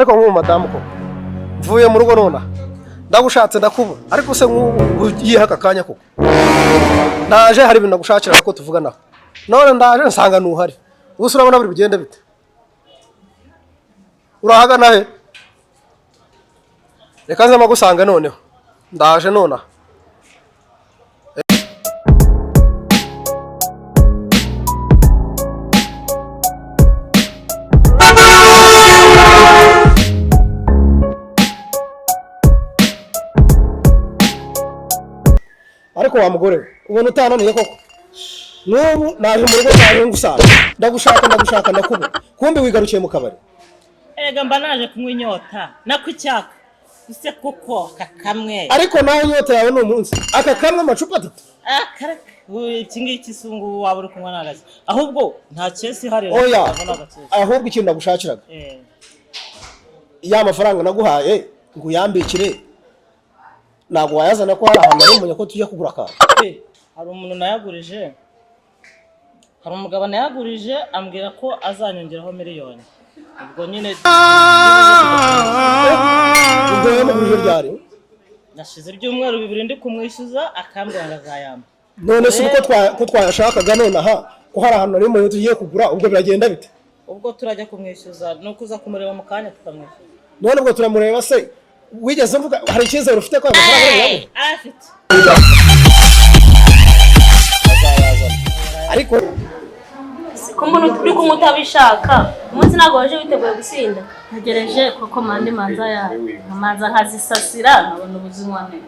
ariko nk'umu madamu ko mvuye mu rugo nona ndagushatse ndakubura ariko se nk'ugiye aka kanya koko ndaje hari ibintu nagushakira ko tuvuganaho none ndaje nsanga nuhari ubuse urabona buri bigende bite urahagana he reka nze magusanga noneho ndaje nona ariko wa mugore ubona utananiye koko n'ubu naje mu rugo cyawe ngusanga ndagushaka ndakubura kumbe wigarukiye mu kabari ega mba naje kunywa inyota nakwicyaka ise kuko kakamwe ariko nawe inyota yawe ni umunsi aka kamwe amacupa atatu akaraka iki ngiki sungu waba uri kunywa nagaze ahubwo nta cyesi hari oya ahubwo ikintu nagushakiraga ya mafaranga naguhaye ngo yambikire ntabwo wayazana ko hari ahantu ari umunye ko tujya kugura akantu hari umuntu nayagurije hari umugabo nayagurije ambwira ko azanyongeraho miliyoni ubwo nyine ubwo yari mu buryo ryari nashize ibyumweru 2 ndi kumwishyuza akambwira ngazayamba none se uko twayashakaga none aha ko hari ahantu ari umunye tugiye kugura ubwo biragenda bite ubwo turajya kumwishyuza no kuza kumureba mu kanya tukamwishyuza none ubwo turamureba se wigeze mvuga hari icyizere ufite ko amafaranga yawe afite ariko ko mbona turi kumutabishaka umunsi nago waje witeguye gusinda ntegereje koko mande manza yawe amanza nkazisasira nabona ubuzima neza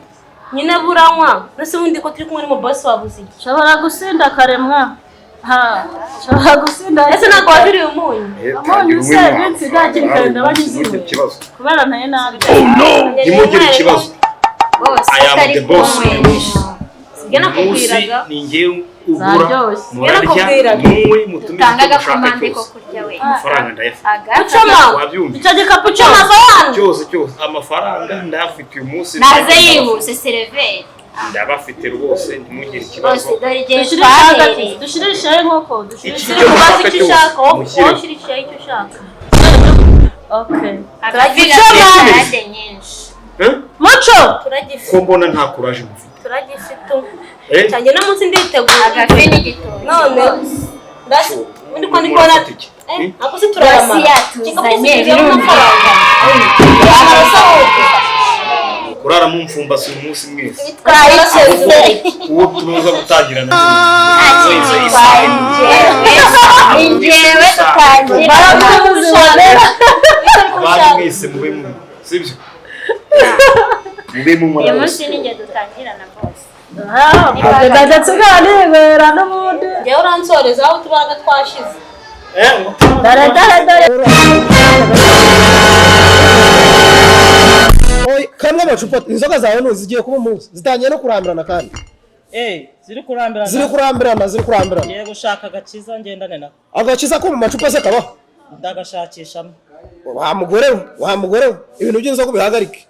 nyine buranywa nose wundi ko turi kumwe mu boss wabuzi shobora gusinda karemwa shobora gusinda ese nago wabiri umunyu amunyu se binsi gakiri kanda bagize ikibazo kubera ntaye nabi nimugire ikibazo boss atari kumwe sigena kukwiraga ni ngewe ugura murarya muwe mutumije komande ko kurya we amafaranga ndayafite ucoma icyo gikapu cy'amafaranga cyose amafaranga ndafite uyu munsi naze yihuse sereveri ndabafite rwose ntimugire ikibazo bose dore igihe twahereye dushirishaye nkoko dushirishaye kubaza icyo ushaka wowe ushirishaye icyo ushaka okay turagira salade nyinshi muco ko mbona nta courage mufite turagifite cyane no munsi nditegura agafe n'igitoki none ndi ko ndikora ako se turarama kikapuzanye n'amafaranga kurara mu mfumba si umunsi mwese twayiseze uwo tunoza gutangirana injewe tutangira abandi mwese mube mu sibyo mube mu mwana uyu munsi ninjye dutangirana bose ndajya tuganira n'ubundi njyewe uransoreza aho tubaraga twashize dore oy kamwe amacupa inzoga zawe no zigiye kuba umunsi zitangiye no kurambirana kandi ziri kurambirana ngiye gushaka agakiza ngendane nako agakiza ko mu macupa se kabaho ndagashakishamo wa mugore ibintu by'inzoga bihagarike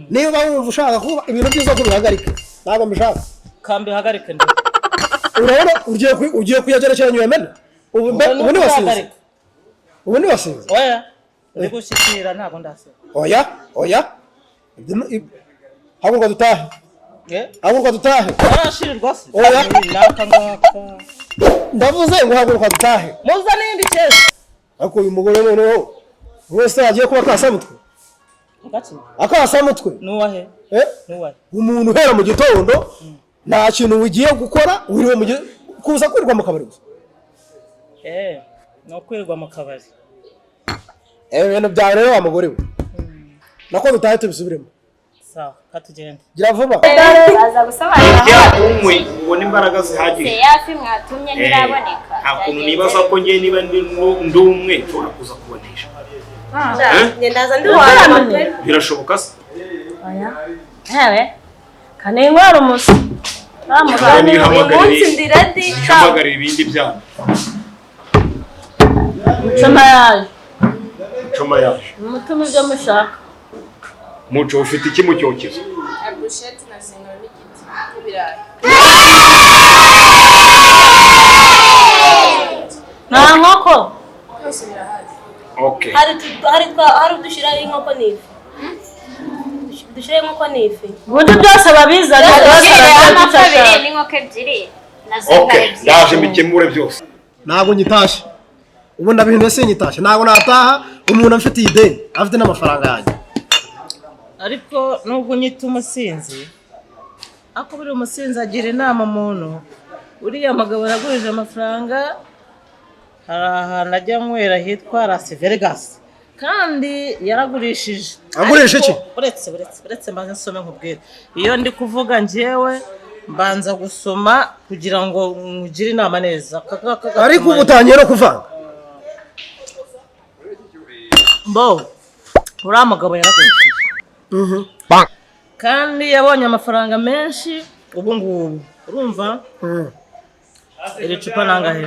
niba wumva ushaka kuba ibintu by'inzoga bihagarike ntabwo mbishaka kambi hagarike ndo urabona ugiye kuyagerekeranya yemena ubu ni wasize oya ndi gushikira ntabwo ndase oya haguruka dutahe arashirirwa se oya naka ndavuze ngo haguruka dutahe muza n'indi cyese ariko uyu mugore noneho wese agiye kuba akasamutwe akasamutwe nuwahe umuntu uhera mu gitondo nta kintu ugiye gukora wiriwe kuza kwirirwa mu kabari gusa no kwirirwa mu kabari ibintu byawe rero wa mugore we nako dutahe tubisubiremo sawa katugende gira vuba baza gusobanura umwe ubona imbaraga zihagije yafi mwatumye ntiraboneka hakuntu nibaza ko ngiye niba ndi umwe nshobora kuza kubonesha ndaza ndi wawe birashoboka se oya hewe kanengwara umusa umunsi ndiradi hamagarira ibindi byana mucoma yaje umutume ibyo mushaka muco ufite iki mu cyokezo abusheti na zino n'igiti n'ibirayi nta nkoko byose birahari Okay. hari dushiraho inkoko n'ifi. Dushiraho inkoko n'ifi. Ubundi byose babizana amafabiri n'inkoko ebyiri nazo Okay, ndaje mbikemure byose. ntabwo nyitashe ubu ndabihinduye sinyitashe ntabwo nataha umuntu afite ideni afite n'amafaranga yanjye ariko nubwo unyita umusinzi ako buri umusinzi agira inama umuntu uriya mugabo yagurije amafaranga hari ahantu ajya nywera hitwa Las Vegas kandi yaragurishije agurisha iki uretse mbanza nsome nkubwire iyo ndi kuvuga njyewe mbanza gusoma kugira ngo ngire inama neza ariko ubu utangiye no kuvanga mbo uriya mugabo yaragurishije kandi yabonye amafaranga menshi ubu ngubu urumva iri cupa nangahe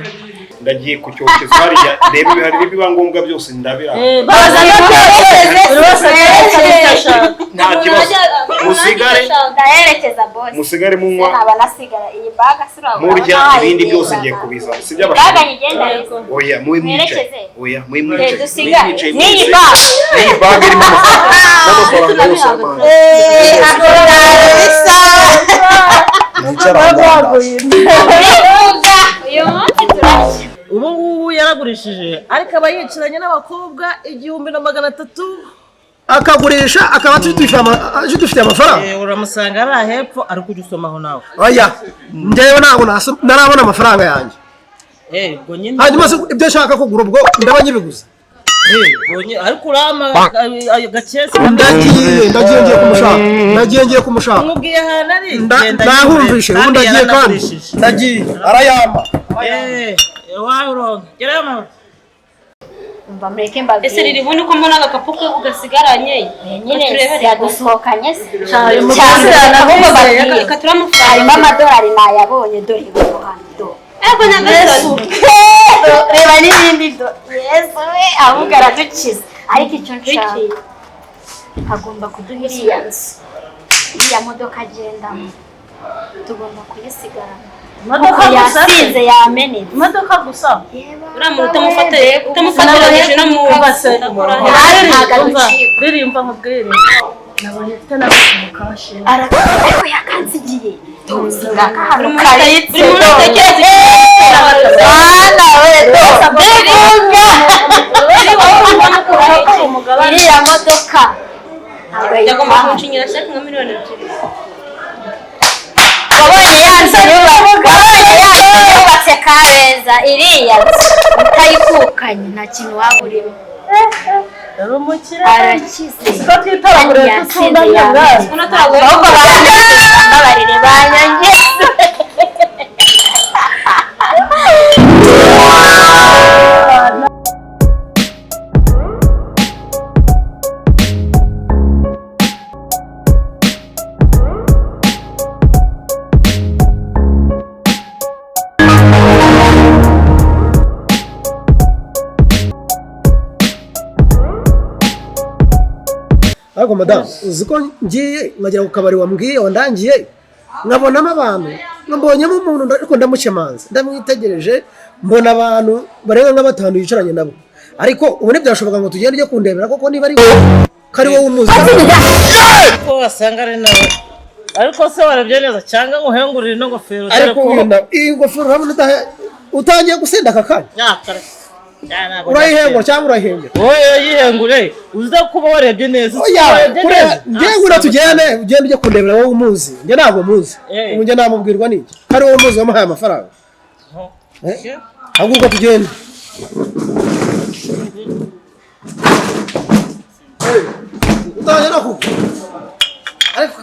Ndagiye ku cyokezo hariya reba ibihari biba ngombwa byose ndabira. Nta kibazo. ndaherekeza boss Musigare munywa. naba nasigara iyi baga sura Murya ibindi byose ngiye kubiza. Sibyo baga abashaka. nyigenda Oya, mwe mwicaye. Oya, mwe mwicaye. dusigare Mwicaye, n'iyi mwicaye. baga Iyi baga irimo amafaranga yose y'amahanga. uyu munsi turashya ubu ngubu yaragurishije ariko aba yicaranye n'abakobwa 1,300 akagurisha akaba dufite amafaranga uramusanga ari ahepfo ari kujya usomaho nawe oya njyewe ntabwo narabona amafaranga yanjye ubwo nyine hanyuma ibyo nshaka kugura ubwo ndaba nyibiguze ariko urama gakese ndagiye ngiye kumushaka nkubwiye ahantu ari ndahumvishe ubu ndagiye kandi ndagiye arayamba wawuronka gerayo amahoro umva mureke mbabwire Ese riri bundi ko mbona agakapu ke ugasigaranye nyine yadusohokanye se cyane ahubwo babwiye katura amafaranga harimo amadolari nayabonye dore ibintu hano ego nagaso reba n'ibindi do yesu we ahubwo aradukiza ariko icyo nshaka agomba kuduha iriya nzu iriya modoka agendamo tugomba kuyisigarana imodoka yasinze yamenetse imodoka gusa uriya muntu utamufatiranyije no mu ririmba nkubwire nabonye mfite n'abantu kashe ariko yakansigiye tuzi ngaka hano kayitse iriya modoka yagomba kunshinyira shaka nka miliyoni 2 wabonye yanze yubatse Kabeza iriya utayikukanye nta kintu waburimo arakize ko twitoragure tutunganye bwazo ahubwo babarire banyangeze ariko madamu uzi ko ngiye nkagera ku kabari wambwiye wandangiye nkabonamo abantu mbonyemo umuntu ariko ndamukemanza ndamwitegereje mbona abantu barenga nka 5 yicaranye nabo ariko ubu ntibyashoboka ngo tugende ujye kundebera koko niba ari kari wowe umuzi ko wasanga ari nawe ariko se warabye neza cyangwa nguhengurire no ngofero ariko iyi ngofero urabona utangiye gusenda aka kanya nyakara urayihengura cyangwa urayihengera oya yihengure uza kuba warebye neza ngengura tugende ugende ujye kundebera wowe umuzi njye ntabwo muzi ubu njye namubwirwa n'iki kari wowe umuzi wamuhaye amafaranga ahubwo uko tugende utangiye no kuko ariko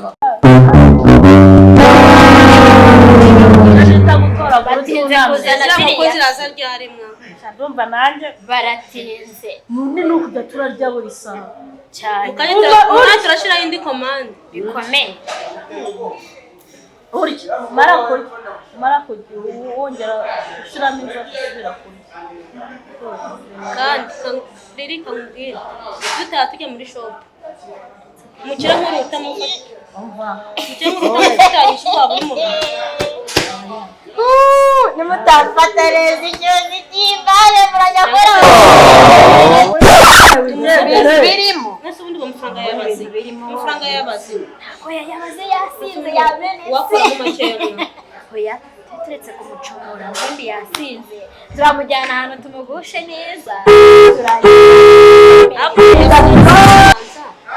batinze kuzana ziriya ndumva nanjye baratinze none no kujya turarya buri saha cyane ukajya turashiraho indi komande bikomeye urya mara kurya wongera ushiramo inzoga usubira kurya kandi riri kamubwira dutaha tujya muri shop umukira nkuru utamufata umukira nkuru utamufata yishyurwa buri mugabo nimutafata neza ikibazo cy'imari murajya kora birimo nese ubundi amafaranga yabaze amafaranga yabaze oya yabaze yasinze yamenetse wakora mu makeya oya turetse kumucomora ubundi yasinze turamujyana ahantu tumugushe neza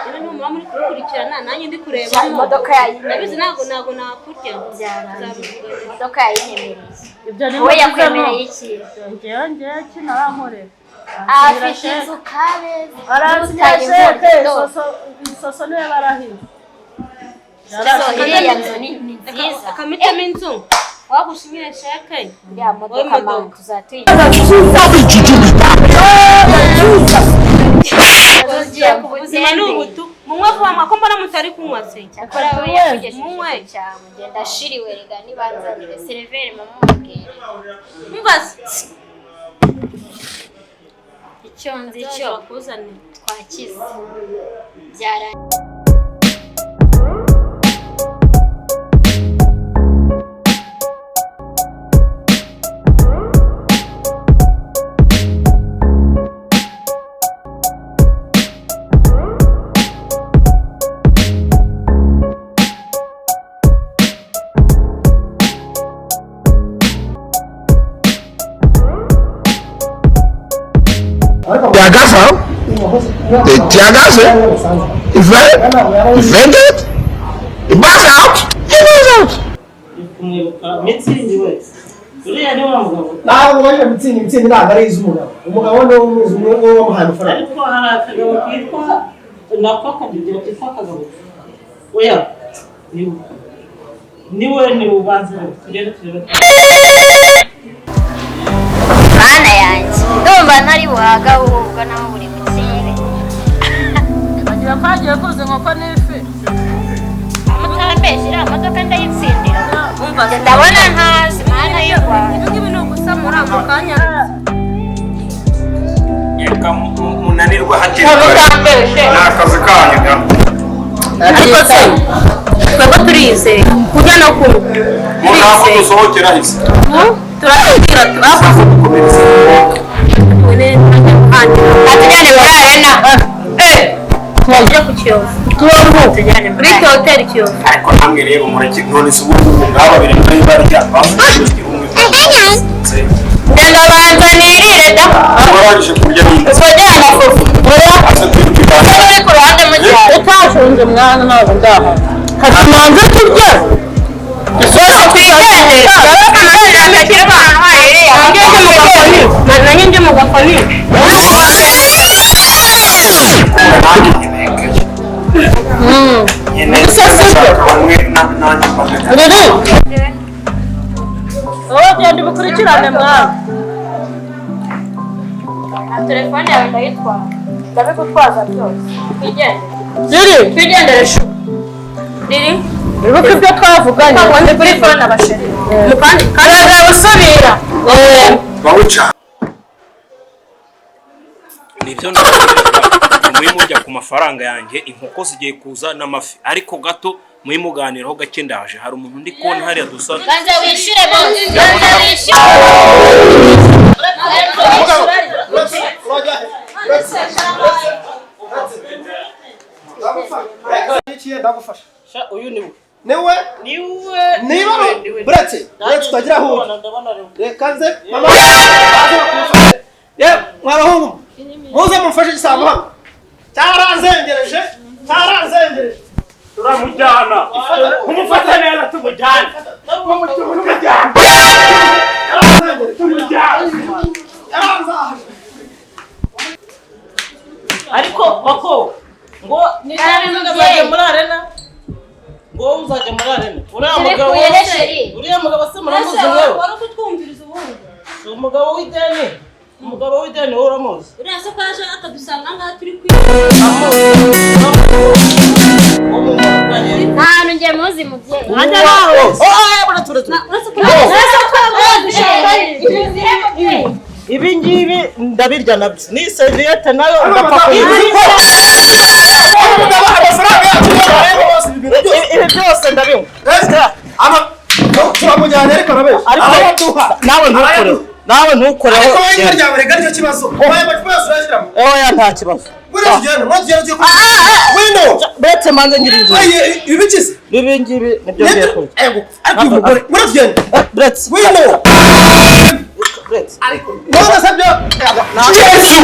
rero niba muri kukurikirana nanjye ndi kureba imodoka nabizi ntabwo nakurya imodoka yayinyemereye wowe yakwemereye iki njyewe kinarankorera afite inzu kabeza arasinyasheke isoso niwe barahize iriya nzu ni nziza akamitamo inzu wagushimira sheke iriya modoka mpamvu tuzatuyigira ubuzima ni ubutu munywe vuba ko mbona mutari kunywa se cyakora we yakugejeje cyane ngenda shiriwe rega nibanzanire seriveri mamubwire mbaze icyo nzi cyo bakuzanira twakize byara Tear gas, He vented. He burst out. He goes out. kumwibuka mitsingi we uriya ni wa mugabo ntabwo waje mitsingi ntabwo ari iz'umugabo umugabo ni umwe wamuhaye amafaranga ariko hari akagabo kitwa nako kagira kitwa akagabo oya niwe ubanza tugende turebe mana yanjye ndumva ntari buhaga ahubwo naho buri mu kirere bagira kwagiye kuze nkoko n'ifi amutambeshe iriya modoka ndayitsindira ndabona ntazi mana y'u Rwanda ibi ni ugusamura ako kanya Yeka munanirwa hakiri n'akazi kanyu ga ariko se twebwe turizeye kujya no kunywa ntabwo dusohokera hisi turatubwira turakoze gukomeretsa atujyane muri arena tujya ku kiyovu tujyane muri muri hoteli kiyovu ariko namwe rero mureke none se ubu ngaba biri muri barya bafite umwe ndenda banza nirire da warangije kurya n'indi uzongera amafufu ase twibwira uri ku ruhande mu cyaro utashonje mwana ntabwo ndaha kamanza kurya dusoza kwigendera turabona amarira atakira abantu haririya nanjye njye mu gakoni wowe genda ubikurikirane mwana telefone yawe ndayitwara ndabigutwaza byose twigendere shu riri wibuke ibyo twavuganye twabonye kuri fone abasheri kandi usubira bawuca nibyo ndabona muri mujya ku mafaranga yanjye inkoko zigiye kuza n'amafi ariko gato muri muganiraho gake ndaje hari umuntu ndi kubona hariya dusa banza wishyure bose banza wishyure ndagufasha uyu niwe niba buretse tutagira aho reka nze mama mwabahungu muze mumfashe igisambo hano cyaranzengereje turamujyana kumufata neza tumujyana ariko bako ngo nizajya muri arena ngo uzajya muri arena uriya mugabo se muramuzi mwewe wari kutwumviriza ubundi umugabo w'ideni wowe uramuzi uriya se ko yaje akadusanga ngaha turi ahantu njye muzi mubyeyi wajya nawe ibi ngibi ndabirya nabyo ni serviette nayo ndapfa kuyirya ibi byose ndabinywa turamujyana ariko arabeshya ariko nawe ntukure nawe ntukoreho ariko wowe ibara ryawe rega nicyo kibazo wowe amacupa yose urashyiramo oya nta kibazo buriya tugenda mwatugenda ugiye kurya wino buretse manze ngira inzu ibi bikize ibi ngibi nibyo ngiye kurya ariko uyu mugore muratugenda buretse wino buretse ariko wowe gasabye Yesu!